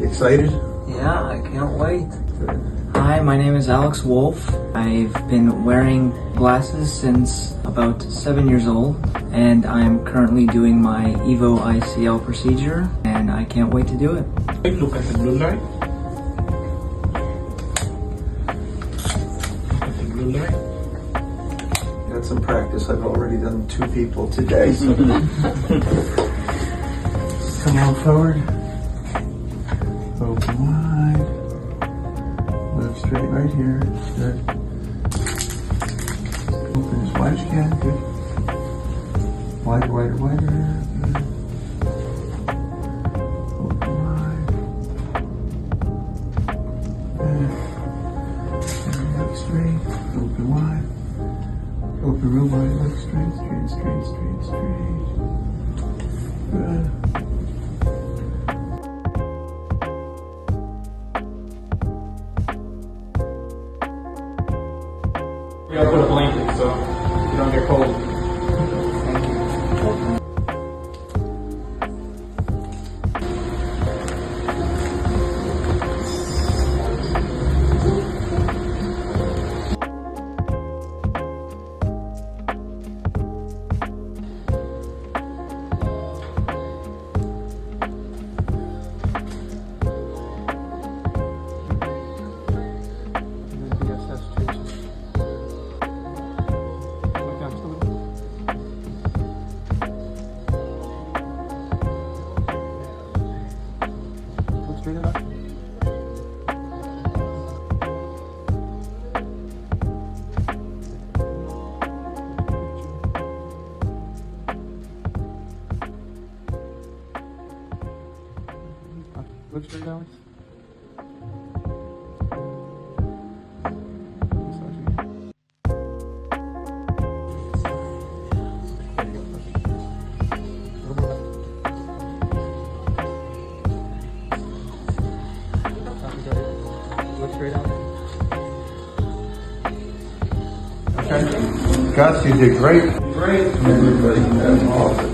You excited? Yeah, I can't wait. Hi, my name is Alex Wolf. I've been wearing glasses since about 7 years old, and I'm currently doing my EVO ICL procedure, and I can't wait to do it. Look at the blue light. Look at the blue light. Got some practice. I've already done 2 people today. So. Come on forward. Open wide. Look straight right here. Good. Open as wide as you can. Good. Wider, wider, wider. Good. Open wide. Good. And look straight. Open wide. Open real wide. Look straight, straight, straight, straight, straight. Good. We gotta put a blanket so you don't get cold. Straight it up. Look straight, Alex. Look straight out. Okay. Gus, you did great. Great. Everybody, that's awesome.